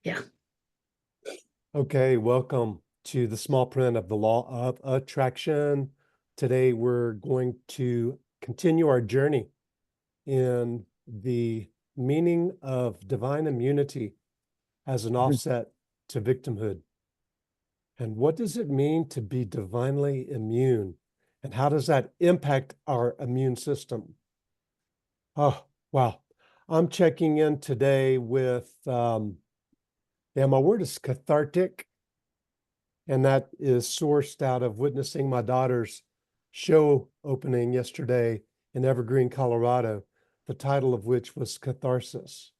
Yeah. Okay, welcome to the small print of the law of attraction. Today, we're going to continue our journey in the meaning of divine immunity as an offset to victimhood. And what does it mean to be divinely immune? And how does that impact our immune system? Oh, wow. I'm checking in today with, my word is cathartic. And that is sourced out of witnessing my daughter's show opening yesterday in Evergreen, Colorado, the title of which was Catharsis,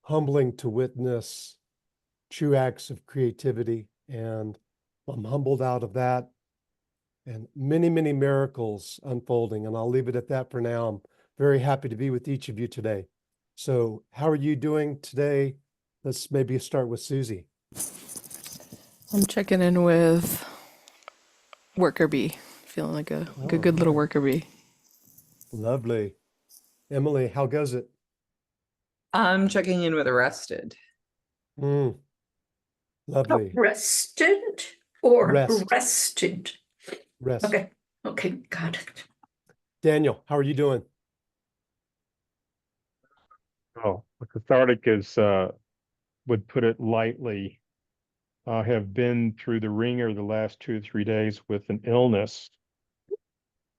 humbling to witness true acts of creativity. And I'm humbled out of that and many, many miracles unfolding. And I'll leave it at that for now. I'm very happy to be with each of you today. So how are you doing today? Let's maybe start with Susie. I'm checking in with worker bee, feeling like a good little worker bee. Lovely. Emily, how goes it? I'm checking in with arrested. Lovely. Rested or Rest. rested? Rest. Okay, got it. Daniel, how are you doing? Oh, cathartic is, would put it lightly. I have been through the ringer the last 2 or 3 days with an illness,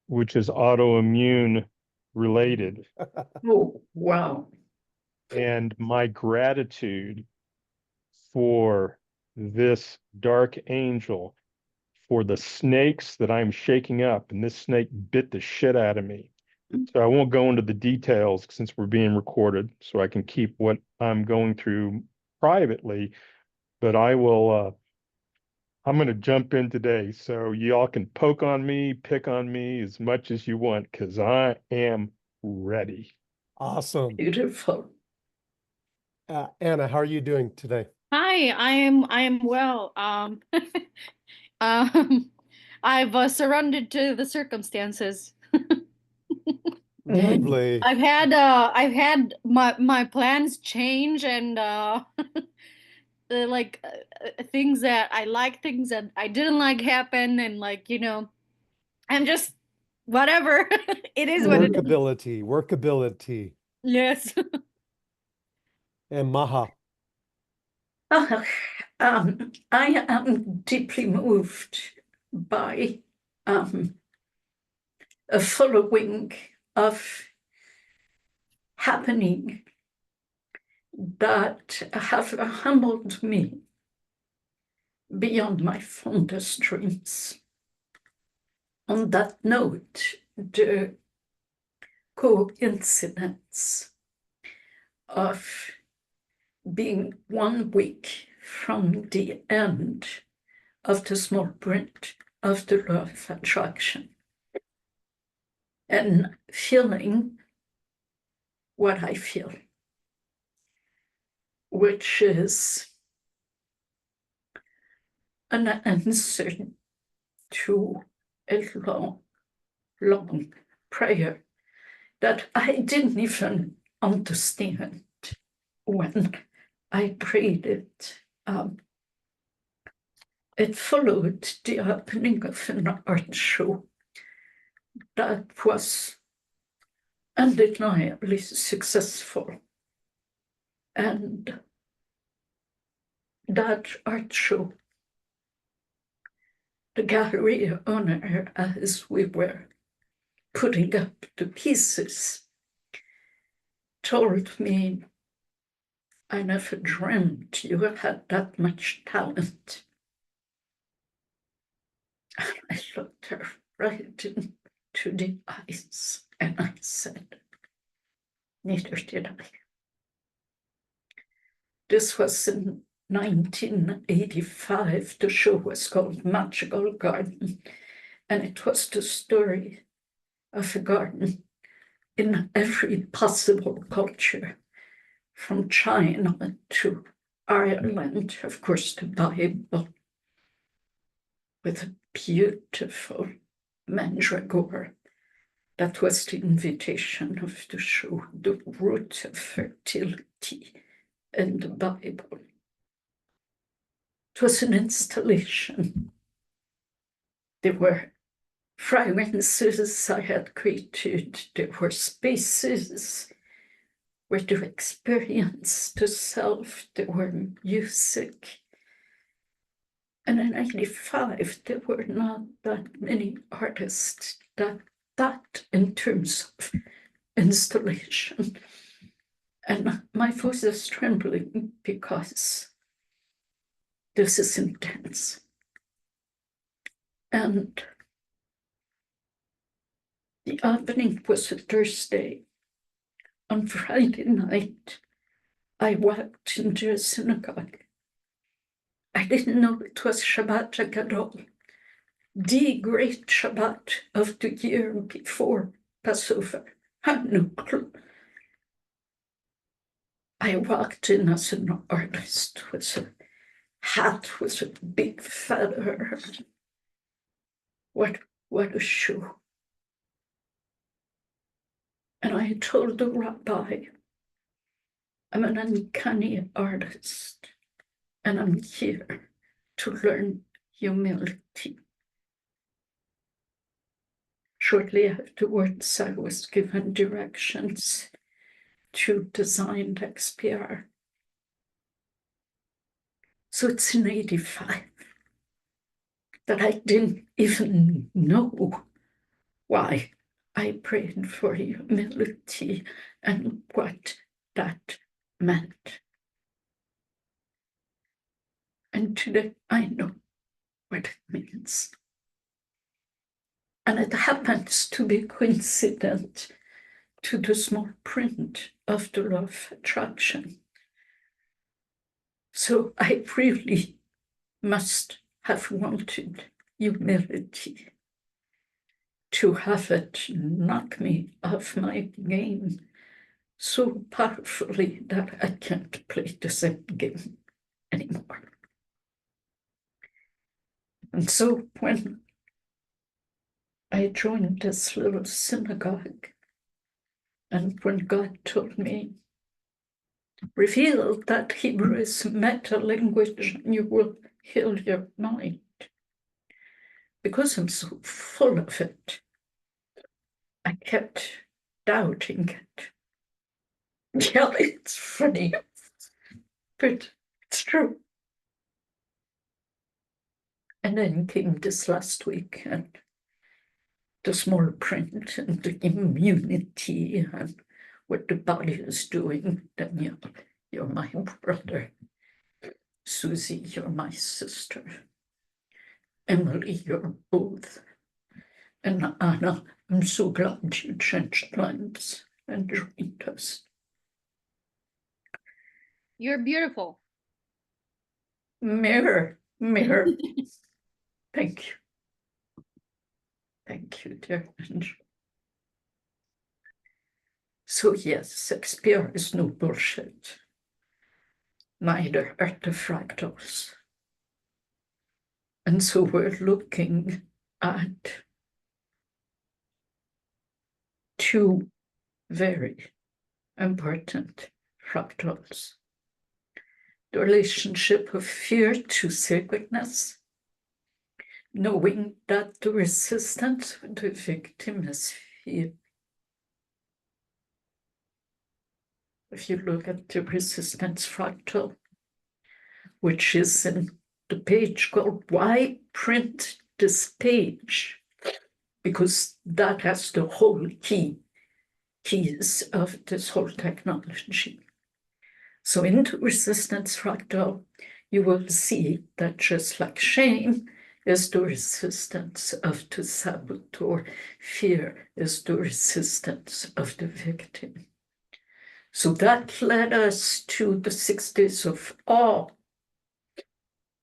which is autoimmune related. Oh, wow. And my gratitude for this dark angel, for the snakes that I'm shaking up, and this snake bit the shit out of me. So I won't go into the details since we're being recorded, so I can keep what I'm going through privately, but I will, I'm going to jump in today. So y'all can poke on me, pick on me as much as you want, because I am ready. Awesome. Beautiful. Anna, how are you doing today? Hi, I am well. I've surrendered to the circumstances. Lovely. I've had my plans change and things that I like, things that I didn't like happen, and I'm just whatever. It is what it is. Workability. Yes. And Maha. I am deeply moved by a following of happening that have humbled me beyond my fondest dreams. On that note, the coincidence of being 1 week from the end of the small print of the law of attraction and feeling what I feel, which is an answer to a long, long prayer that I didn't even understand when I prayed it. It followed the opening of an art show that was undeniably successful. And that art show, the gallery owner, as we were putting up the pieces, told me, I never dreamt you had that much talent. I looked her right into the eyes and I said, neither did I. This was in 1985. The show was called Magical Garden, and it was the story of a garden in every possible culture, from China to Ireland, of course, the Bible, with a beautiful mandragora. That was the invitation of the show, the root of fertility in the Bible. It was an installation. There were fragrances I had created. There were spaces where to experience the self. There were music. And in 1985, there were not that many artists that in terms of installation. And my voice is trembling because this is intense. And the opening was a Thursday. On Friday night, I walked into a synagogue. I didn't know it was Shabbat HaGadol, the great Shabbat of the year before Passover. I had no clue. I walked in as an artist with a hat with a big feather. What a show. And I told the rabbi, I'm an uncanny artist, and I'm here to learn humility. Shortly afterwards, I was given directions to design XPR. So it's in 85 that I didn't even know why I prayed for humility and what that meant. And today I know what it means. And it happens to be coincident to the small print of the law of attraction. So I really must have wanted humility to have it knock me off my game so powerfully that I can't play the same game anymore. And so when I joined this little synagogue, and when God told me, reveal that Hebrew is a meta language and you will heal your mind, because I'm so full of it, I kept doubting it. Yeah, it's funny, but it's true. And then came this last week, and the small print and the immunity and what the body is doing. Daniel, you're my brother. Susie, you're my sister. Emily, you're both. And Anna, I'm so glad you changed plans and joined us. You're beautiful. Mirror. Thank you. Thank you, dear Angel. So yes, XPR is no bullshit. Neither are the fractals. And so we're looking at two very important fractals. The relationship of fear to sacredness, knowing that the resistance of the victim is fear. If you look at the resistance fractal, which is in the page called Why Print This Page? Because that has the whole keys of this whole technology. So in the resistance fractal, you will see that just like shame is the resistance of the saboteur, fear is the resistance of the victim. So that led us to the 6 days of awe,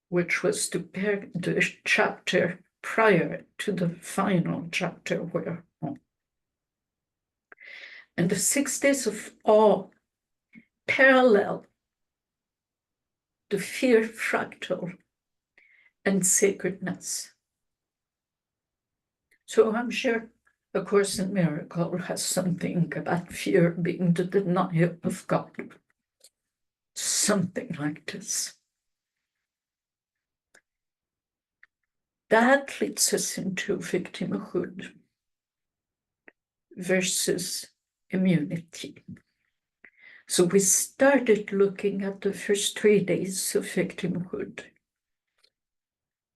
which was the chapter prior to the final chapter we're on. And the 6 days of awe parallel the fear fractal and sacredness. So I'm sure A Course in Miracles has something about fear being the denial of God. Something like this. That leads us into victimhood versus immunity. So we started looking at the first 3 days of victimhood,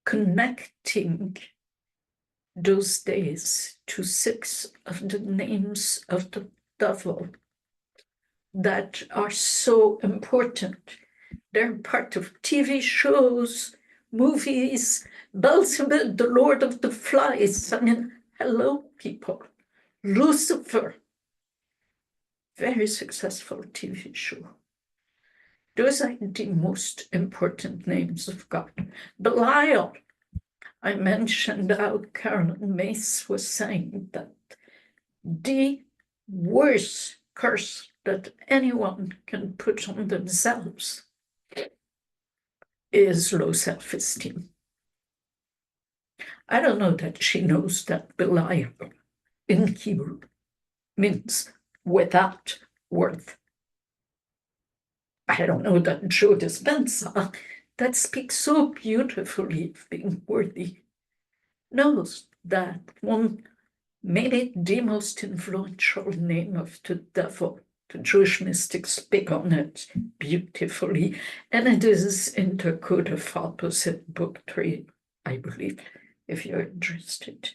connecting those days to 6 of the names of the devil that are so important. They're part of TV shows, movies, Beelzebub, the Lord of the Flies. I mean, hello, people. Lucifer, very successful TV show. Those are the most important names of God. Belial, I mentioned how Carolyn Mace was saying that the worst curse that anyone can put on themselves is low self-esteem. I don't know that she knows that Belial in Hebrew means without worth. I don't know that Joe Dispenza, that speaks so beautifully of being worthy, knows that one made it the most influential name of the devil. The Jewish mystics speak on it beautifully, and it is in the Code of Opposite, Book 3, I believe, if you're interested.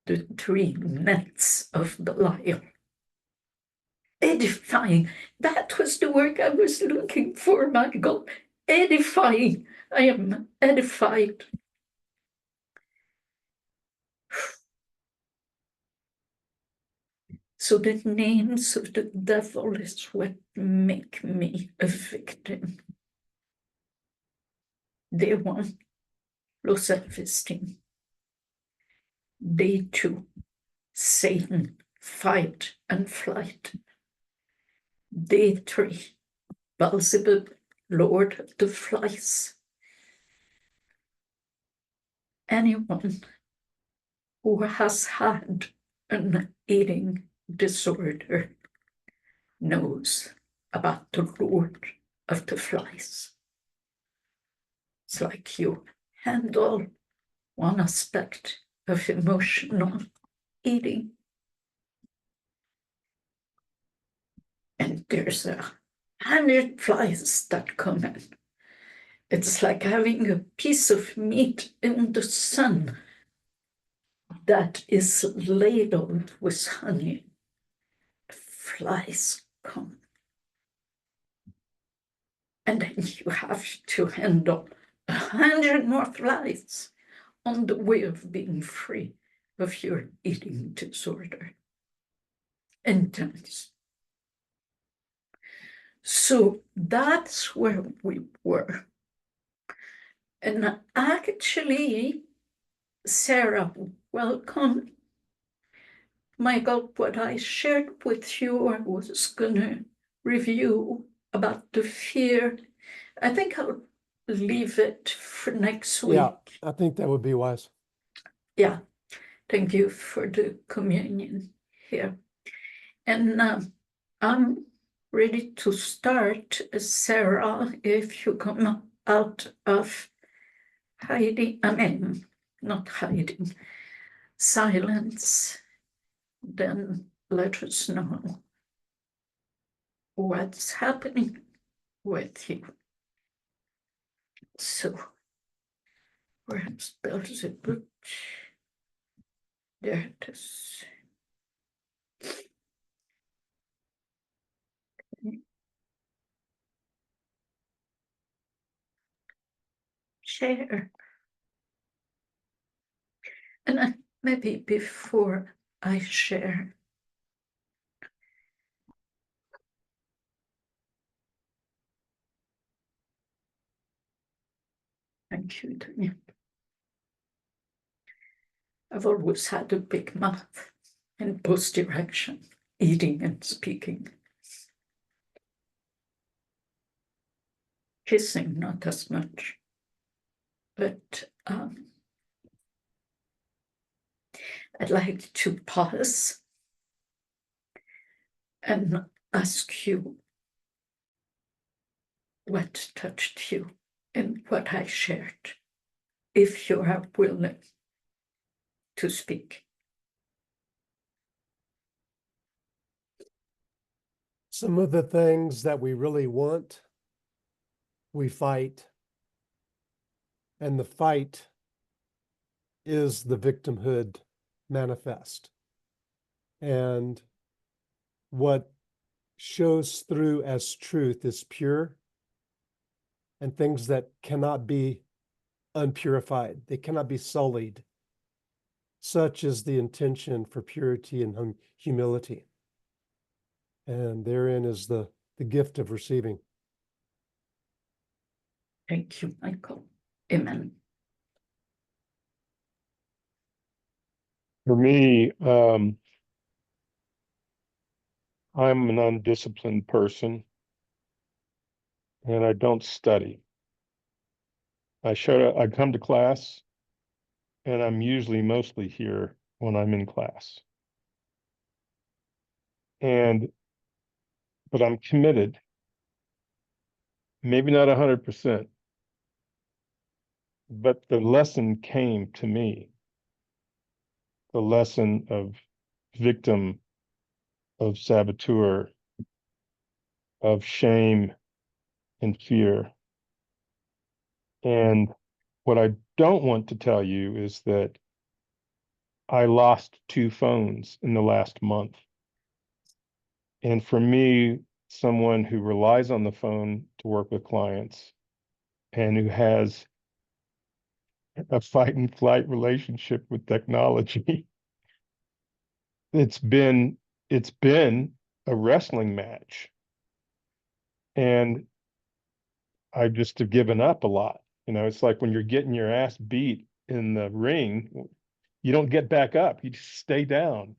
The 3 nets of Belial. Edifying. That was the word I was looking for, my God. Edifying. I am edified. So the names of the devil is what make me a victim. Day 1, low self-esteem. Day 2, Satan, fight and flight. Day 3, Beelzebub, Lord of the Flies. Anyone who has had an eating disorder knows about the Lord of the Flies. It's like you handle one aspect of emotional eating, and there's 100 flies that come in. It's like having a piece of meat in the sun that is ladled with honey. Flies come. And then you have to handle 100 more flies on the way of being free of your eating disorder. Intense. So that's where we were. And actually, Sarah, welcome. Michael, what I shared with you, I was going to review about the fear. I think I'll leave it for next week. Yeah, I think that would be wise. Yeah, thank you for the communion here. And I'm ready to start. Sarah, if you come out of hiding, I mean, not hiding, silence, then let us know what's happening with you. So, where's Beelzebub? There it is. Share. And maybe before I share, thank you, Tanya. I've always had a big mouth in both directions, eating and speaking. Kissing, not as much. But I'd like to pause and ask you what touched you in what I shared. if you are willing to speak. Some of the things that we really want, we fight. And the fight is the victimhood manifest. And what shows through as truth is pure, and things that cannot be unpurified, they cannot be sullied. Such is the intention for purity and humility. And therein is the gift of receiving. Thank you, Michael. Amen. For me, I'm an undisciplined person and I don't study. I come to class and I'm usually mostly here when I'm in class. But I'm committed, maybe not 100%, but the lesson came to me. The lesson of victim, of saboteur, of shame and fear. And what I don't want to tell you is that I lost 2 phones in the last month. And for me, someone who relies on the phone to work with clients and who has a fight and flight relationship with technology, it's been a wrestling match. And I just have given up a lot. You know, it's like when you're getting your ass beat in the ring, you don't get back up, you just stay down.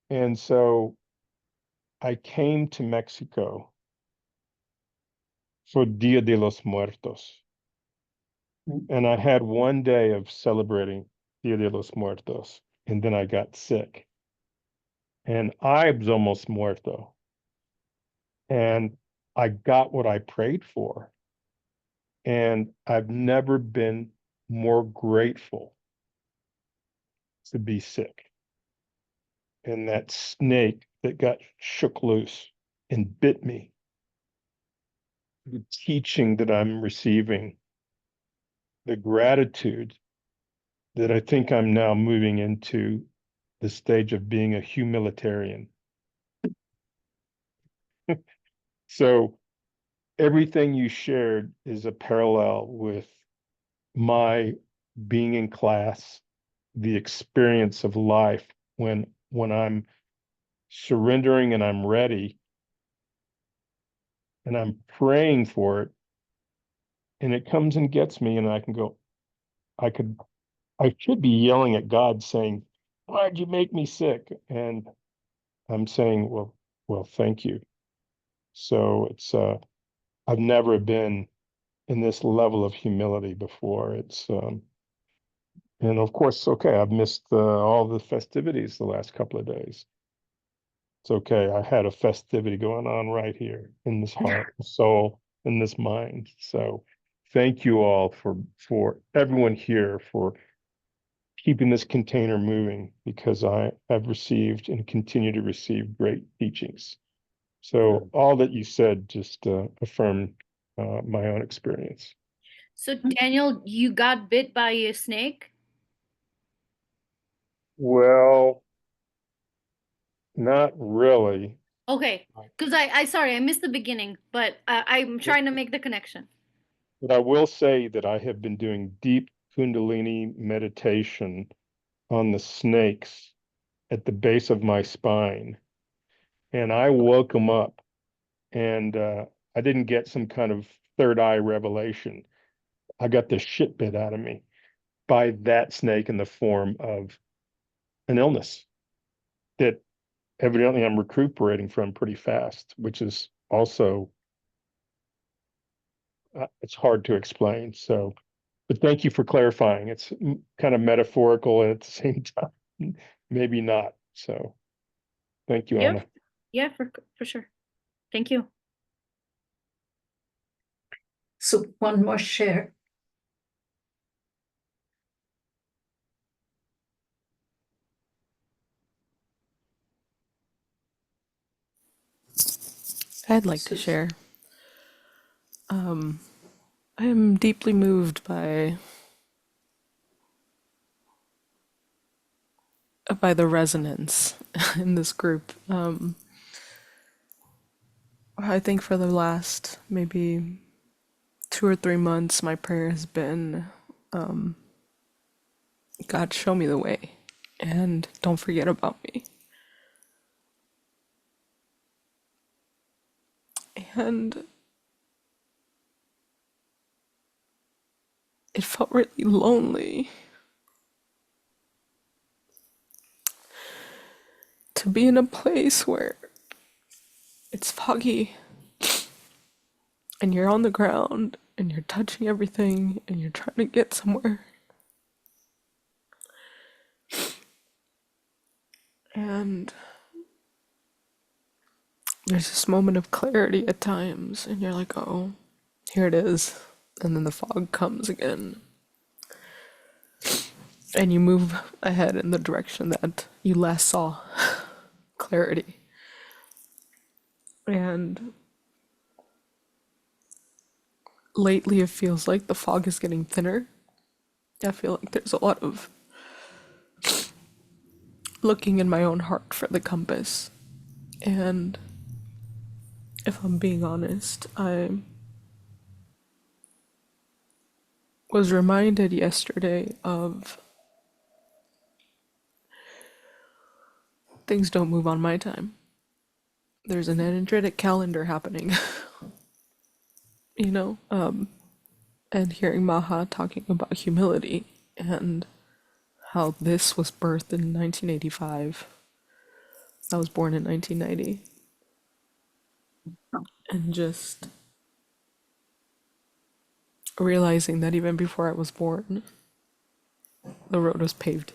And so I came to Mexico for Dia de los Muertos. And I had one day of celebrating Dia de los Muertos, and then I got sick. And I was almost muerto. And I got what I prayed for. And I've never been more grateful to be sick. And that snake that got shook loose and bit me, the teaching that I'm receiving, the gratitude that I think I'm now moving into the stage of being a humanitarian. So everything you shared is a parallel with my being in class, the experience of life when I'm surrendering and I'm ready and I'm praying for it, and it comes and gets me, and I can go, I should be yelling at God saying, why'd you make me sick? And I'm saying, well, thank you. So it's I've never been in this level of humility before. It's and of course, okay, I've missed all the festivities the last couple of days. It's okay. I had a festivity going on right here in this heart, soul, in this mind. So thank you all for everyone here for keeping this container moving, because I have received and continue to receive great teachings. So all that you said just affirmed my own experience. So Daniel, you got bit by a snake? Well, not really. Okay, because I sorry, I missed the beginning, but I'm trying to make the connection. But I will say that I have been doing deep Kundalini meditation on the snakes at the base of my spine. And I woke them up, and I didn't get some kind of third eye revelation. I got the shit bit out of me by that snake in the form of an illness that evidently I'm recuperating from pretty fast, which is also, it's hard to explain. So, but thank you for clarifying. It's kind of metaphorical and at the same time, maybe not. So thank you, Yeah, Anna. yeah, for sure. Thank you. So one more share. I'd like to Susan. share. I am deeply moved by the resonance in this group. I think for the last maybe 2 or 3 months, my prayer has been, God, show me the way, and don't forget about me. And it felt really lonely to be in a place where it's foggy and you're on the ground and you're touching everything and you're trying to get somewhere. And there's this moment of clarity at times, and you're like, oh, here it is. And then the fog comes again. And you move ahead in the direction that you last saw clarity. And lately, it feels like the fog is getting thinner. I feel like there's a lot of looking in my own heart for the compass. And if I'm being honest, I was reminded yesterday of things don't move on my time. There's an energetic calendar happening, you know? And hearing Maha talking about humility and how this was birthed in 1985. I was born in 1990. And just realizing that even before I was born, the road was paved.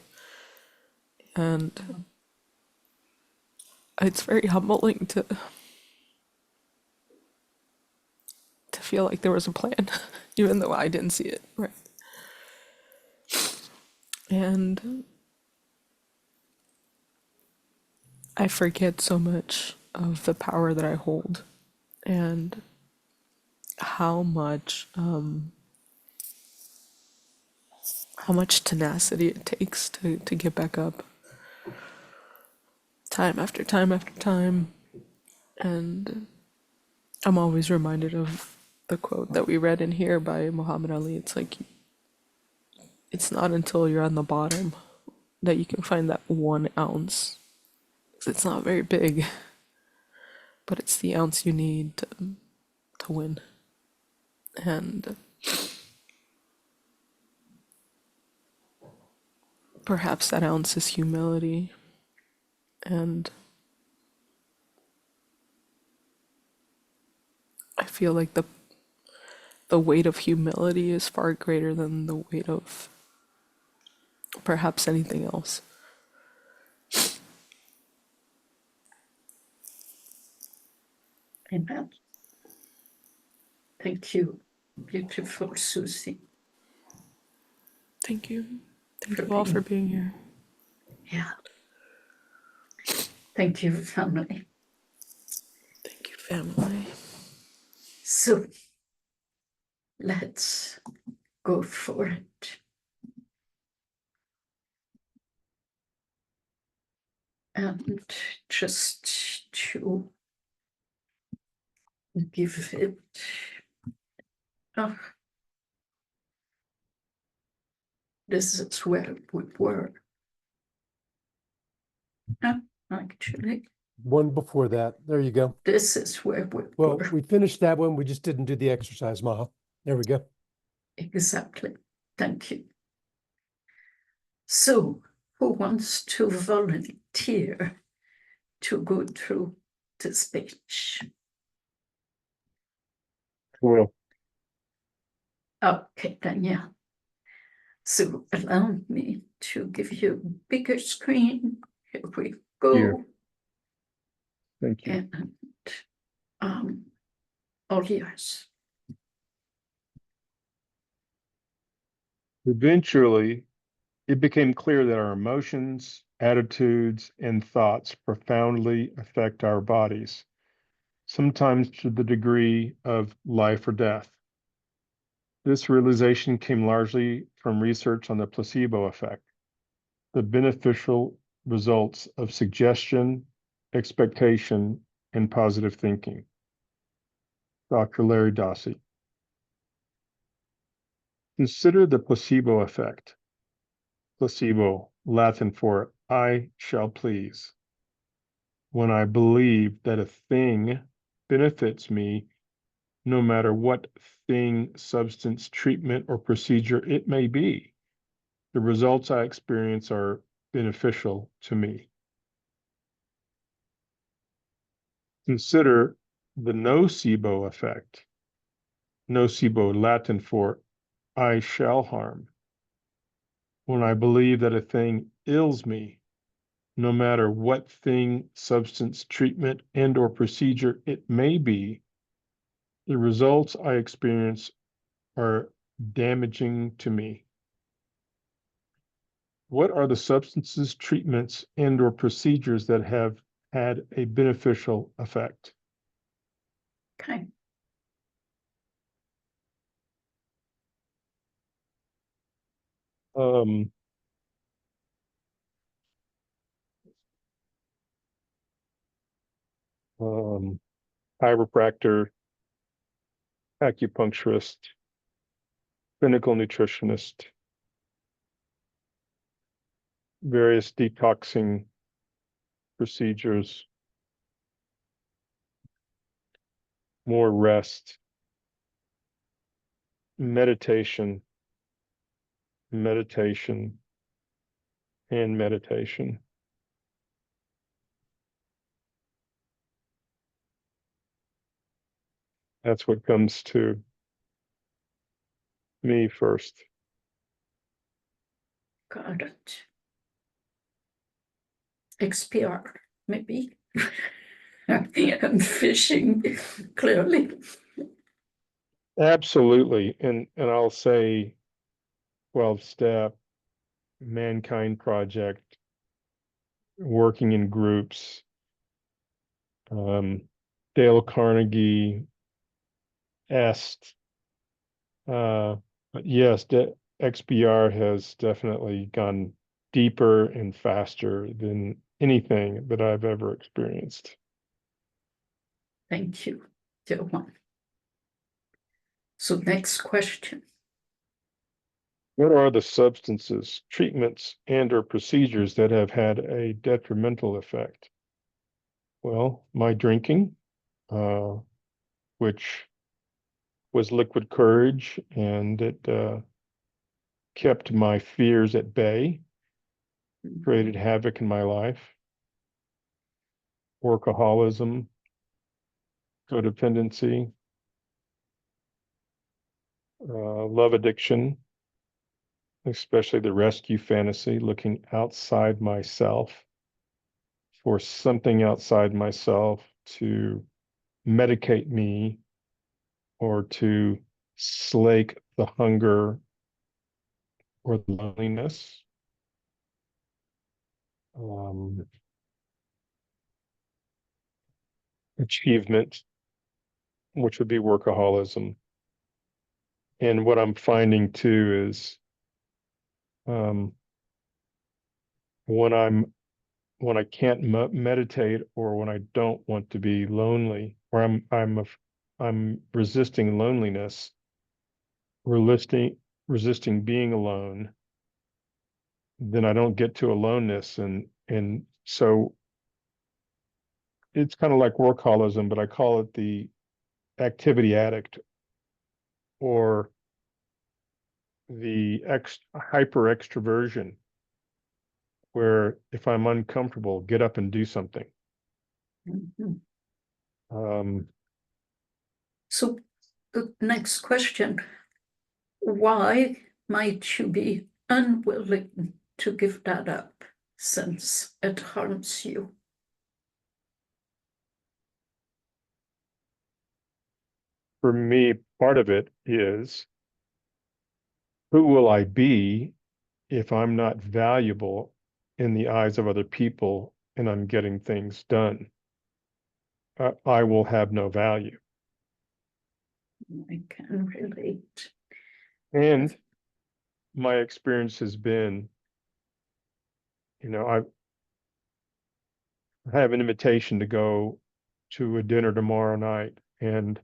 And it's very humbling to feel like there was a plan, even though I didn't see it, right? And I forget so much of the power that I hold and how much tenacity it takes to get back up time after time after time. And I'm always reminded of the quote that we read in here by Muhammad Ali. It's like, it's not until you're on the bottom that you can find that 1 ounce. It's not very big, but it's the ounce you need to win. And perhaps that ounce is humility. And I feel like the weight of humility is far greater than the weight of perhaps anything else. Amen. Thank you, beautiful Susie. Thank you. Thank you all for being here. Yeah. Thank you, family. Thank you, family. So let's go for it. And just to give it this is where we were. Actually, One before that. There you go. this is where we Well, were. we finished that one. We just didn't do the exercise, Maha. There we go. Exactly. Thank you. So, who wants to volunteer to go through this page? Well, Okay, then yeah. So allow me to give you a bigger screen. Here we go. Here. Thank you. And all yours. Eventually, it became clear that our emotions, attitudes, and thoughts profoundly affect our bodies. sometimes to the degree of life or death. This realization came largely from research on the placebo effect, the beneficial results of suggestion, expectation, and positive thinking. Dr. Larry Dossey. Consider the placebo effect. Placebo, Latin for I shall please. When I believe that a thing benefits me, no matter what thing, substance, treatment, or procedure it may be, the results I experience are beneficial to me. Consider the nocebo effect. Nocebo, Latin for I shall harm. When I believe that a thing ills me, no matter what thing, substance, treatment, and or procedure it may be, the results I experience are damaging to me. What are the substances, treatments, and or procedures that have had a beneficial effect? Okay. Um, Chiropractor, acupuncturist, clinical nutritionist, various detoxing procedures, more rest, meditation, meditation, and meditation. That's what comes to me first. Got it. XPR, maybe. I'm fishing, clearly. Absolutely. And I'll say 12-step, Mankind Project, working in groups, Dale Carnegie, EST. But yes, XPR has definitely gone deeper and faster than anything that I've ever experienced. Thank you, Johan. So next question. What are the substances, treatments, and or procedures that have had a detrimental effect? Well, my drinking, which was liquid courage, and it kept my fears at bay, created havoc in my life. Workaholism, codependency, love addiction, especially the rescue fantasy, looking outside myself for something outside myself to medicate me or to slake the hunger or the loneliness. Achievement, which would be workaholism. And what I'm finding too is when I can't meditate, or when I don't want to be lonely, or I'm resisting loneliness, resisting being alone, then I don't get to aloneness, and so it's kind of like workaholism, but I call it the activity addict, or the hyper extroversion, where if I'm uncomfortable, get up and do something. Mhm. Um, So the next question, why might you be unwilling to give that up since it harms you? for me, part of it is, who will I be if I'm not valuable in the eyes of other people and I'm getting things done? I will have no value. I can relate. And my experience has been, I have an invitation to go to a dinner tomorrow night. And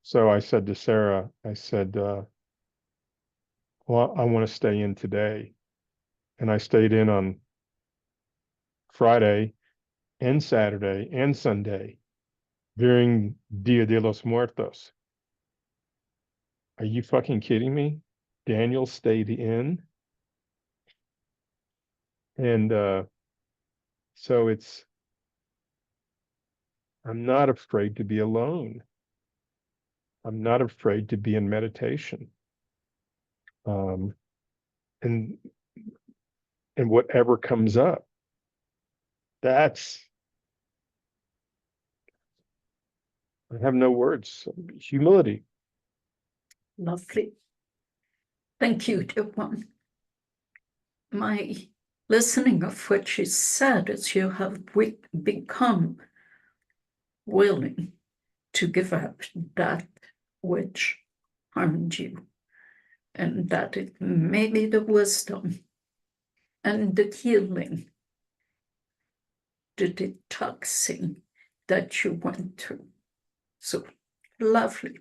so I said to Sarah, I said, well, I want to stay in today. And I stayed in on Friday and Saturday and Sunday during Dia de los Muertos. Are you fucking kidding me? Daniel stayed in. And so I'm not afraid to be alone. I'm not afraid to be in meditation. And whatever comes up, I have no words. Humility. Lovely. Thank you, dear one. My listening of what you said is you have become willing to give up that which harmed you, and that it may be the wisdom and the healing, the detoxing that you went through. So lovely.